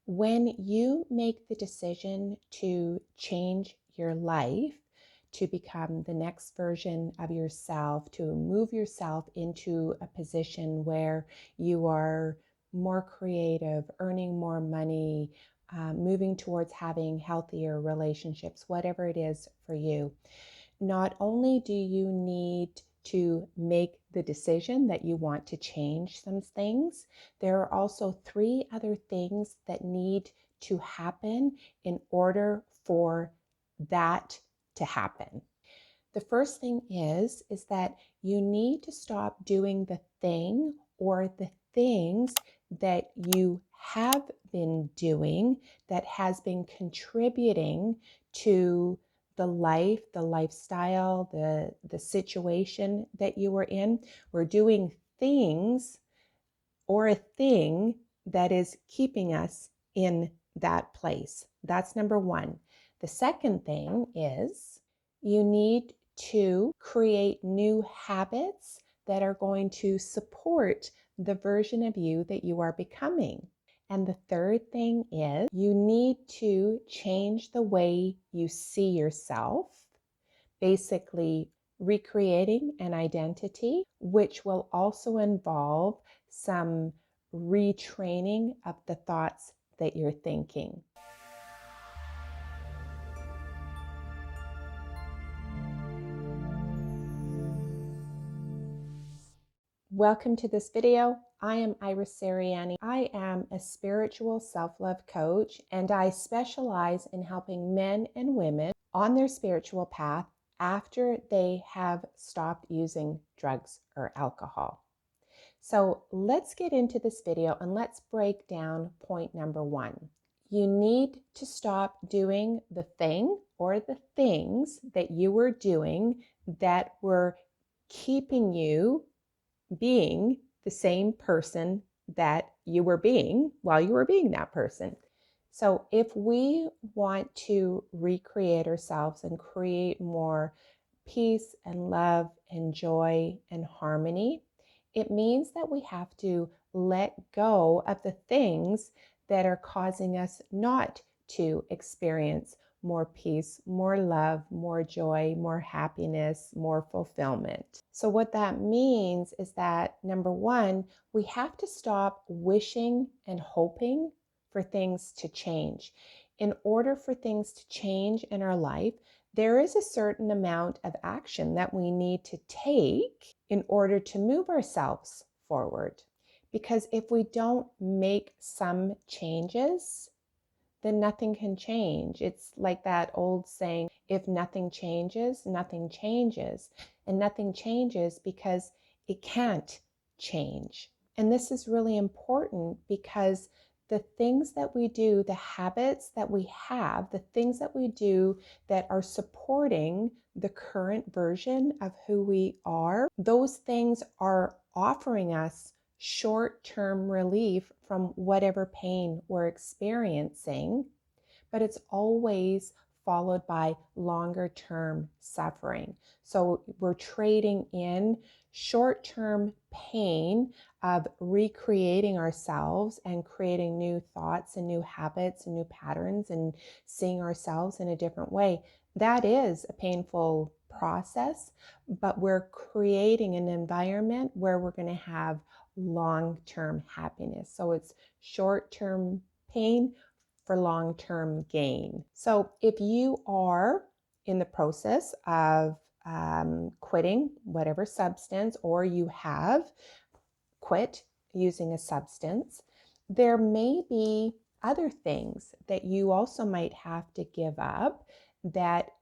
When you make the decision to change your life, to become the next version of yourself, to move yourself into a position where you are more creative, earning more money, moving towards having healthier relationships, whatever it is for you, not only do you need to make the decision that you want to change some things, there are also 3 other things that need to happen in order for that to happen. The first thing is that you need to stop doing the thing or the things that you have been doing that has been contributing to the life, the lifestyle, the situation that you were in. We're doing things or a thing that is keeping us in that place. That's number 1. The second thing is you need to create new habits that are going to support the version of you that you are becoming. And the third thing is you need to change the way you see yourself, basically recreating an identity, which will also involve some retraining of the thoughts that you're thinking. Welcome to this video. I am Iris Sariani. I am a spiritual self-love coach, and I specialize in helping men and women on their spiritual path after they have stopped using drugs or alcohol. So let's get into this video and let's break down point number 1. You need to stop doing the thing or the things that you were doing that were keeping you being the same person that you were being while you were being that person. So if we want to recreate ourselves and create more peace and love and joy and harmony, it means that we have to let go of the things that are causing us not to experience more peace, more love, more joy, more happiness, more fulfillment. So what that means is that, number 1, we have to stop wishing and hoping for things to change. In order for things to change in our life, there is a certain amount of action that we need to take in order to move ourselves forward. Because if we don't make some changes, then nothing can change. It's like that old saying, if nothing changes, nothing changes. And nothing changes because it can't change. And this is really important because the things that we do, the habits that we have, the things that we do that are supporting the current version of who we are, those things are offering us short-term relief from whatever pain we're experiencing, but it's always followed by longer-term suffering. So we're trading in short-term pain of recreating ourselves and creating new thoughts and new habits and new patterns and seeing ourselves in a different way. That is a painful process, but we're creating an environment where we're going to have long-term happiness. So it's short-term pain for long-term gain. So if you are in the process of quitting whatever substance, or you have quit using a substance, there may be other things that you also might have to give up that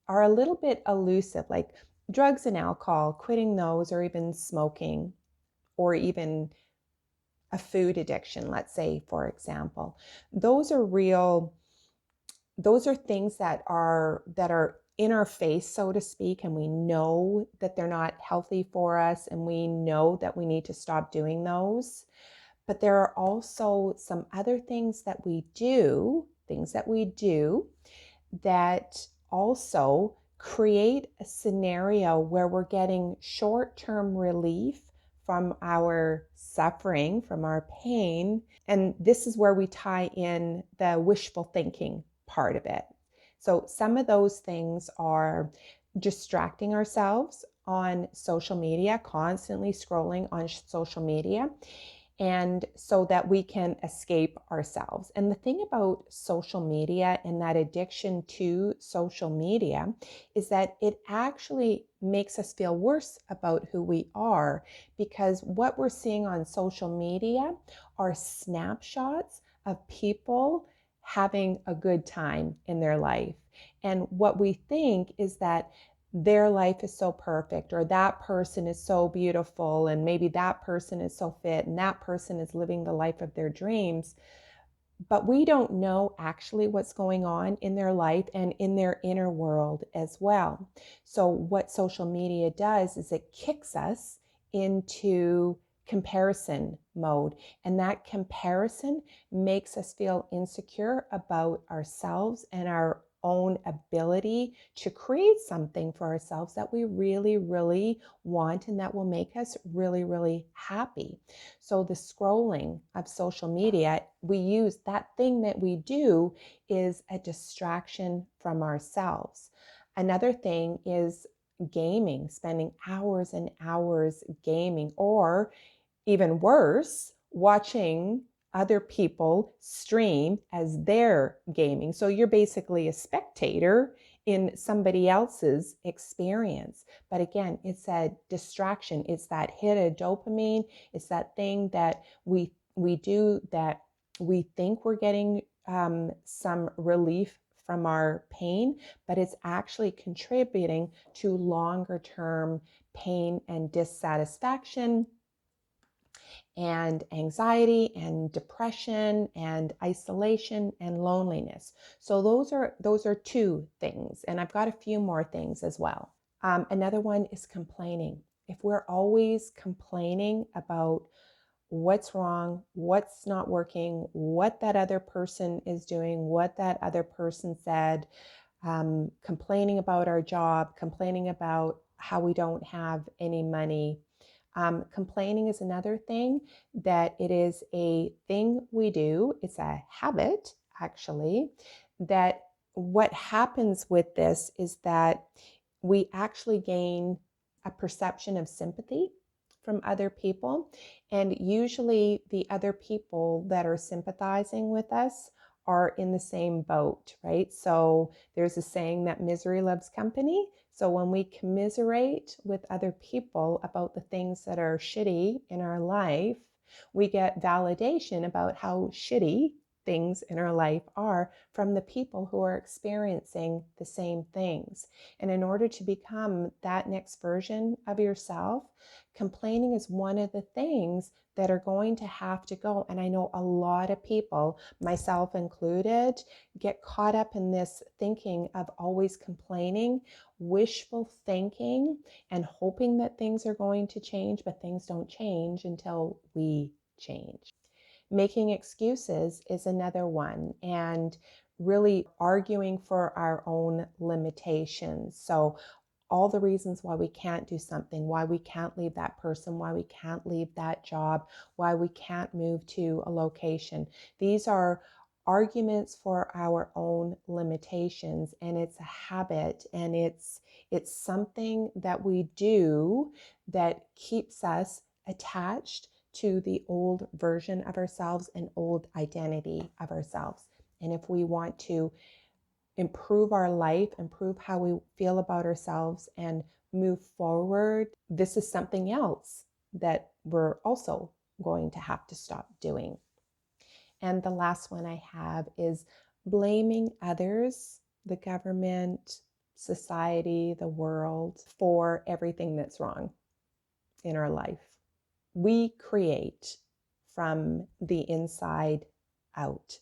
are a little bit elusive, like drugs and alcohol, quitting those, or even smoking, or even a food addiction, let's say, for example. Those are things that are in our face, so to speak, and we know that they're not healthy for us, and we know that we need to stop doing those. But there are also some other things that we do that also create a scenario where we're getting short-term relief from our suffering, from our pain. And this is where we tie in the wishful thinking part of it. So some of those things are distracting ourselves on social media, constantly scrolling on social media, and so that we can escape ourselves. And the thing about social media and that addiction to social media is that it actually makes us feel worse about who we are, because what we're seeing on social media are snapshots of people having a good time in their life. And what we think is that their life is so perfect, or that person is so beautiful, and maybe that person is so fit, and that person is living the life of their dreams. But we don't know actually what's going on in their life and in their inner world as well. So what social media does is it kicks us into comparison mode, and that comparison makes us feel insecure about ourselves and our own ability to create something for ourselves that we really, really want and that will make us really, really happy. So the scrolling of social media, we use that thing that we do is a distraction from ourselves. Another thing is gaming, spending hours and hours gaming, or even worse, watching other people stream as they're gaming. So you're basically a spectator in somebody else's experience. But again, it's a distraction. It's that hit of dopamine. It's that thing that we do that we think we're getting some relief from our pain, but it's actually contributing to longer term pain and dissatisfaction and anxiety and depression and isolation and loneliness. So those are two things, and I've got a few more things as well. Another one is complaining. If we're always complaining about what's wrong, what's not working, what that other person is doing, what that other person said, complaining about our job, complaining about how we don't have any money. Complaining is another thing, that it is a thing we do. It's a habit, actually, that what happens with this is that we actually gain a perception of sympathy from other people. And usually the other people that are sympathizing with us are in the same boat, right? So there's a saying that misery loves company. So when we commiserate with other people about the things that are shitty in our life, we get validation about how shitty things in our life are from the people who are experiencing the same things. And in order to become that next version of yourself, complaining is one of the things that are going to have to go. And I know a lot of people, myself included, get caught up in this thinking of always complaining, wishful thinking, and hoping that things are going to change, but things don't change until we change. Making excuses is another one, and really arguing for our own limitations. So all the reasons why we can't do something, why we can't leave that person, why we can't leave that job, why we can't move to a location. These are arguments for our own limitations, and it's a habit, and it's something that we do that keeps us attached to the old version of ourselves and old identity of ourselves. And if we want to improve our life, improve how we feel about ourselves, and move forward, this is something else that we're also going to have to stop doing. And the last one I have is blaming others, the government, society, the world, for everything that's wrong in our life. We create from the inside out.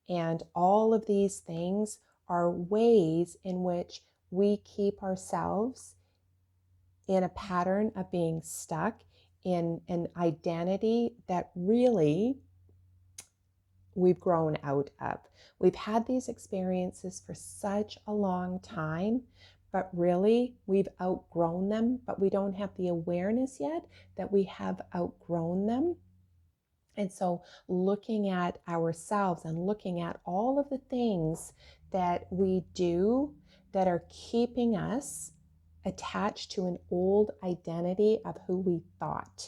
And all of these things are ways in which we keep ourselves in a pattern of being stuck in an identity that really we've grown out of. We've had these experiences for such a long time, but really we've outgrown them, but we don't have the awareness yet that we have outgrown them. And so looking at ourselves and looking at all of the things that we do that are keeping us attached to an old identity of who we thought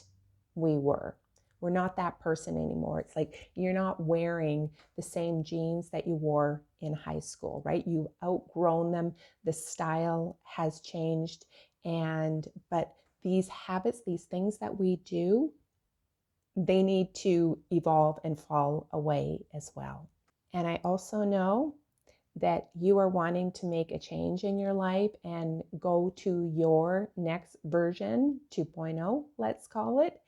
we were. We're not that person anymore. It's like you're not wearing the same jeans that you wore in high school, right? You've outgrown them. The style has changed. But these habits, these things that we do, they need to evolve and fall away as well. And I also know that you are wanting to make a change in your life and go to your next version 2.0, let's call it,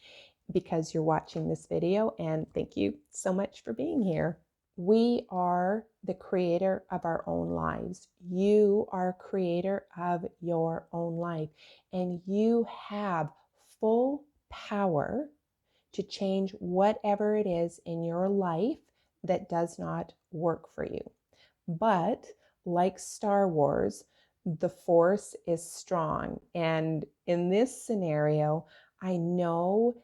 because you're watching this video, and thank you so much for being here. We are the creator of our own lives. You are creator of your own life, and you have full power to change whatever it is in your life that does not work for you. But like Star Wars, the Force is strong. And in this scenario, I know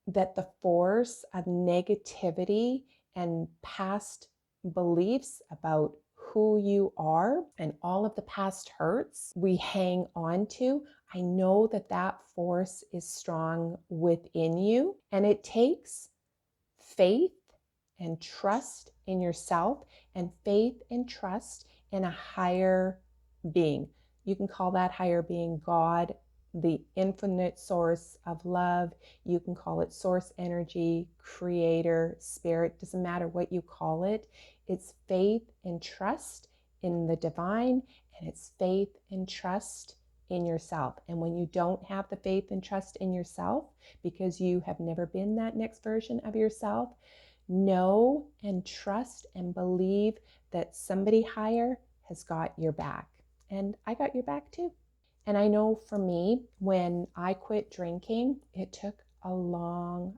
that the force of negativity and past beliefs about who you are and all of the past hurts we hang on to, I know that that force is strong within you, and it takes faith and trust in yourself and faith and trust in a higher being. You can call that higher being God, the infinite source of love. You can call it source energy, creator, spirit, doesn't matter what you call it. It's faith and trust in the divine, and it's faith and trust in yourself. And when you don't have the faith and trust in yourself because you have never been that next version of yourself, know and trust and believe that somebody higher has got your back. And I got your back too. And I know for me, when I quit drinking, it took a long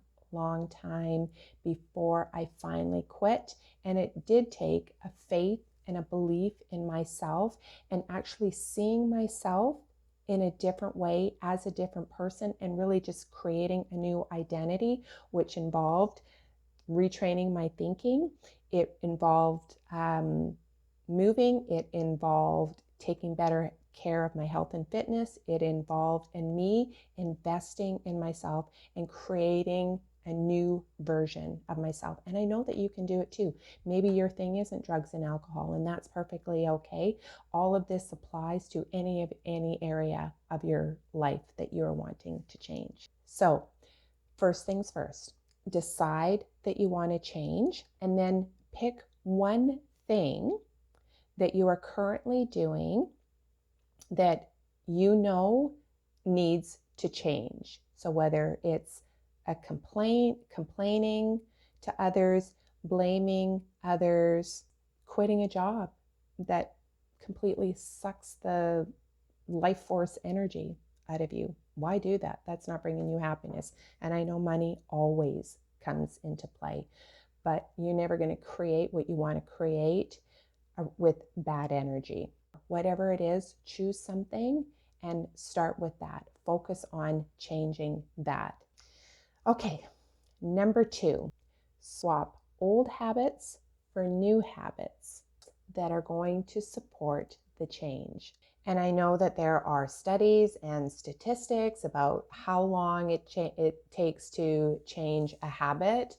time before I finally quit. And it did take a faith and a belief in myself and actually seeing myself in a different way as a different person and really just creating a new identity, which involved retraining my thinking. It involved moving. It involved taking better care of my health and fitness. It involved me investing in myself and creating a new version of myself. And I know that you can do it too. Maybe your thing isn't drugs and alcohol, and that's perfectly okay. All of this applies to any area of your life that you're wanting to change. So first things first, decide that you want to change, and then pick one thing that you are currently doing that you know needs to change. So whether it's a complaining to others, blaming others, quitting a job that completely sucks the life force energy out of you. Why do that? That's not bringing you happiness. And I know money always comes into play, but you're never going to create what you want to create with bad energy. Whatever it is, choose something and start with that. Focus on changing that. Okay, number 2, swap old habits for new habits that are going to support the change. And I know that there are studies and statistics about how long it takes to change a habit,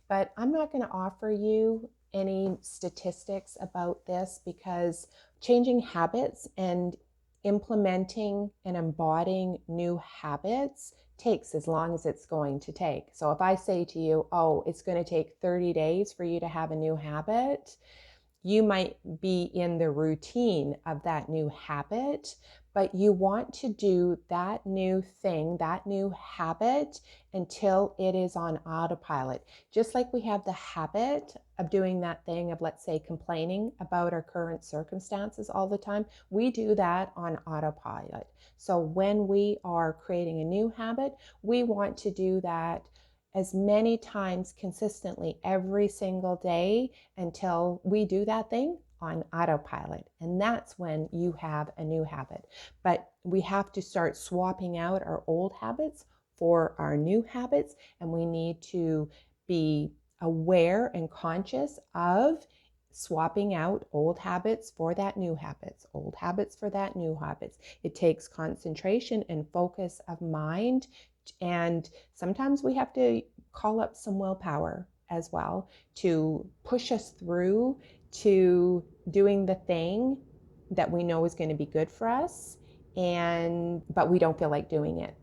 but I'm not going to offer you any statistics about this because changing habits and implementing and embodying new habits takes as long as it's going to take. So if I say to you, oh, it's going to take 30 days for you to have a new habit, you might be in the routine of that new habit, but you want to do that new thing, that new habit, until it is on autopilot. Just like we have the habit of doing that thing of, let's say, complaining about our current circumstances all the time, we do that on autopilot. So when we are creating a new habit, we want to do that as many times consistently every single day until we do that thing on autopilot. And that's when you have a new habit. But we have to start swapping out our old habits for our new habits. And we need to be aware and conscious of swapping out old habits for that new habits, old habits for that new habits. It takes concentration and focus of mind. And sometimes we have to call up some willpower as well to push us through to doing the thing that we know is going to be good for us, but we don't feel like doing it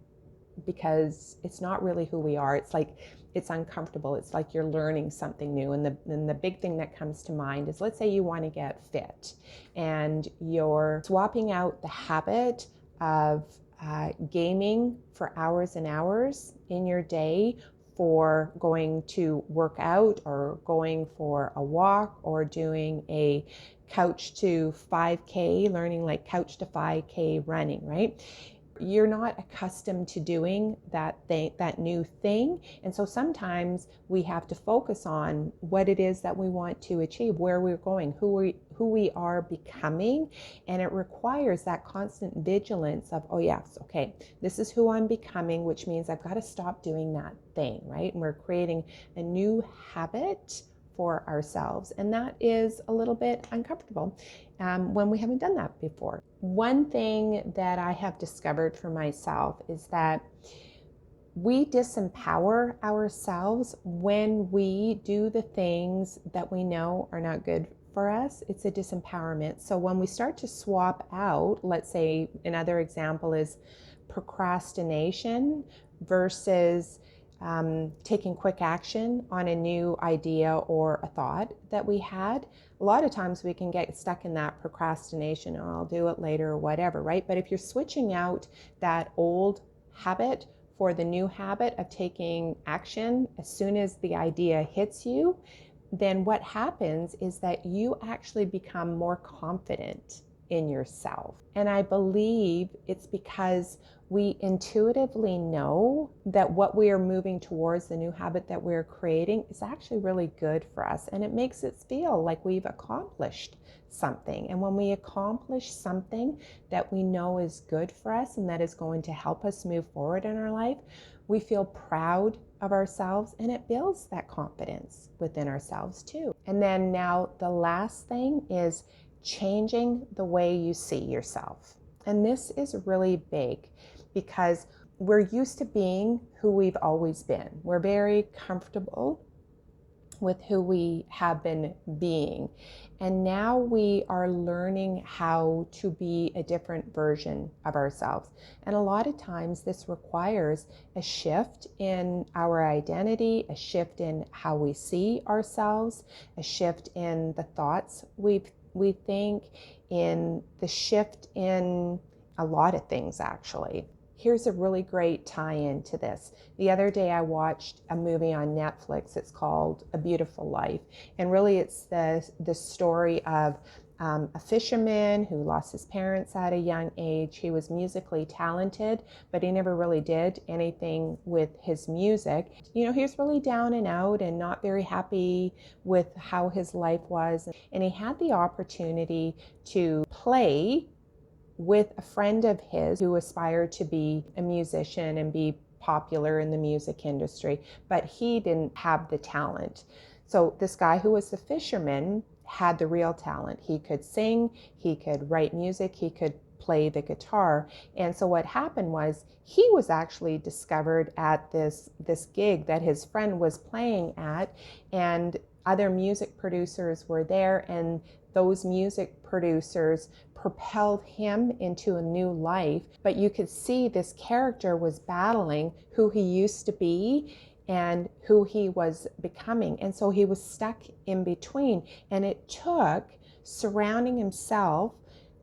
because it's not really who we are. It's like it's uncomfortable. It's like you're learning something new. And the big thing that comes to mind is, let's say you want to get fit and you're swapping out the habit of gaming for hours and hours in your day for going to work out or going for a walk or doing a couch to 5K, learning like couch to 5K running, right? You're not accustomed to doing that thing, that new thing. And so sometimes we have to focus on what it is that we want to achieve, where we're going, who we are becoming. And it requires that constant vigilance of, oh yes, okay, this is who I'm becoming, which means I've got to stop doing that thing, right? And we're creating a new habit for ourselves. And that is a little bit uncomfortable when we haven't done that before. One thing that I have discovered for myself is that we disempower ourselves when we do the things that we know are not good for us. It's a disempowerment. So when we start to swap out, let's say another example is procrastination versus taking quick action on a new idea or a thought that we had. A lot of times we can get stuck in that procrastination, or I'll do it later or whatever, right? But if you're switching out that old habit for the new habit of taking action as soon as the idea hits you, then what happens is that you actually become more confident in yourself. And I believe it's because we intuitively know that what we are moving towards, the new habit that we're creating, is actually really good for us. And it makes it feel like we've accomplished something. And when we accomplish something that we know is good for us and that is going to help us move forward in our life, we feel proud of ourselves, and it builds that confidence within ourselves too. And then now the last thing is changing the way you see yourself. And this is really big because we're used to being who we've always been. We're very comfortable with who we have been being. And now we are learning how to be a different version of ourselves. And a lot of times this requires a shift in our identity, a shift in how we see ourselves, a shift in the thoughts we think, in the shift in a lot of things actually. Here's a really great tie-in to this. The other day I watched a movie on Netflix. It's called A Beautiful Life. And really it's the story of a fisherman who lost his parents at a young age. He was musically talented, but he never really did anything with his music. You know, he was really down and out and not very happy with how his life was. And he had the opportunity to play with a friend of his who aspired to be a musician and be popular in the music industry, but he didn't have the talent. So this guy who was the fisherman had the real talent. He could sing, he could write music, he could play the guitar. And so what happened was he was actually discovered at this gig that his friend was playing at, and other music producers were there, and those music producers propelled him into a new life. But you could see this character was battling who he used to be and who he was becoming. And so he was stuck in between. And it took surrounding himself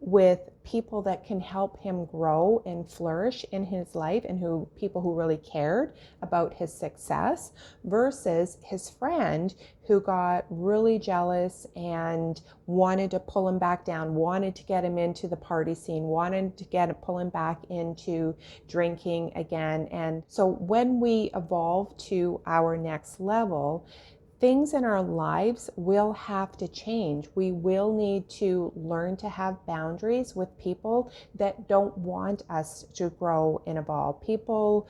with people that can help him grow and flourish in his life, and people who really cared about his success, versus his friend who got really jealous and wanted to pull him back down, wanted to get him into the party scene, wanted to pull him back into drinking again. And so when we evolve to our next level, things in our lives will have to change. We will need to learn to have boundaries with people that don't want us to grow and evolve. People,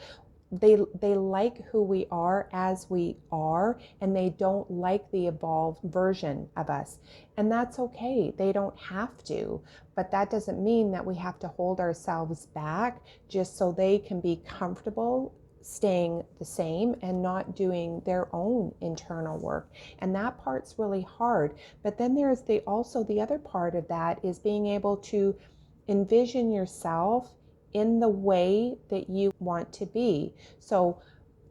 they like who we are as we are, and they don't like the evolved version of us. And that's okay. They don't have to, but that doesn't mean that we have to hold ourselves back just so they can be comfortable staying the same and not doing their own internal work. And that part's really hard. But then there's also the other part of that is being able to envision yourself in the way that you want to be. So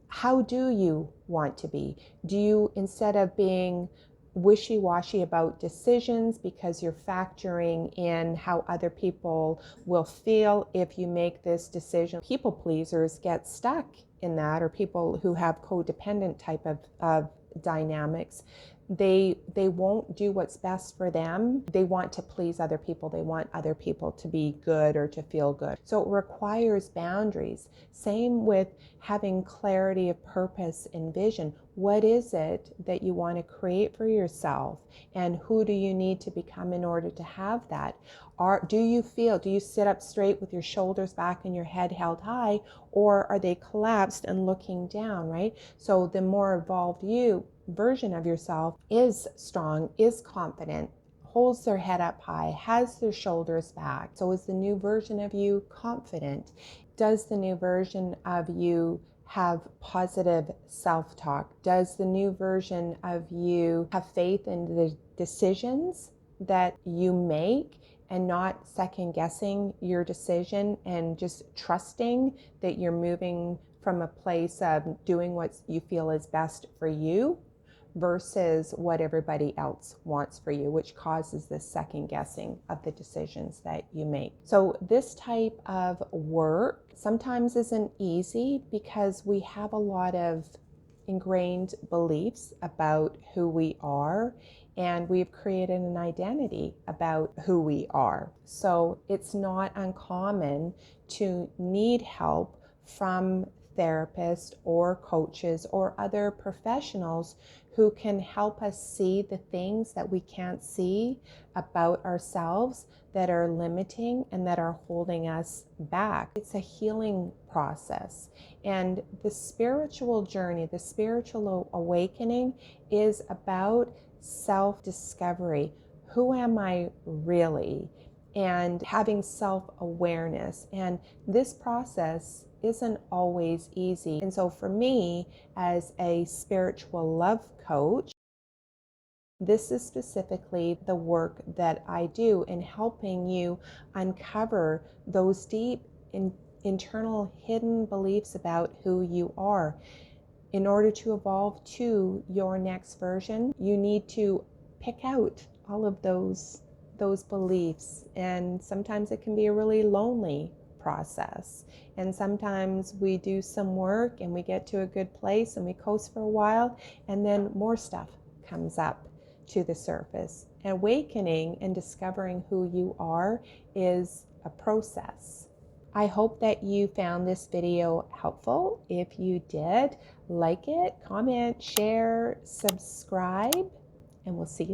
how do you want to be? Do you, instead of being wishy-washy about decisions because you're factoring in how other people will feel if you make this decision? People pleasers get stuck in that, or people who have codependent type of dynamics. They won't do what's best for them. They want to please other people. They want other people to be good or to feel good. So it requires boundaries. Same with having clarity of purpose and vision. What is it that you want to create for yourself? And who do you need to become in order to have that? Do you sit up straight with your shoulders back and your head held high, or are they collapsed and looking down, right? So the more evolved version of yourself is strong, is confident, holds their head up high, has their shoulders back. So is the new version of you confident? Does the new version of you have positive self-talk? Does the new version of you have faith in the decisions that you make and not second guessing your decision and just trusting that you're moving from a place of doing what you feel is best for you versus what everybody else wants for you, which causes this second guessing of the decisions that you make. So this type of work sometimes isn't easy because we have a lot of ingrained beliefs about who we are, and we've created an identity about who we are. So it's not uncommon to need help from therapists or coaches or other professionals who can help us see the things that we can't see about ourselves that are limiting and that are holding us back. It's a healing process. And the spiritual journey, the spiritual awakening is about self-discovery. Who am I really? And having self-awareness. And this process isn't always easy. And so for me, as a spiritual love coach, this is specifically the work that I do in helping you uncover those deep internal hidden beliefs about who you are. In order to evolve to your next version, you need to pick out all of those beliefs. And sometimes it can be a really lonely process. And sometimes we do some work and we get to a good place and we coast for a while, and then more stuff comes up to the surface. Awakening and discovering who you are is a process. I hope that you found this video helpful. If you did, like it, comment, share, subscribe, and we'll see you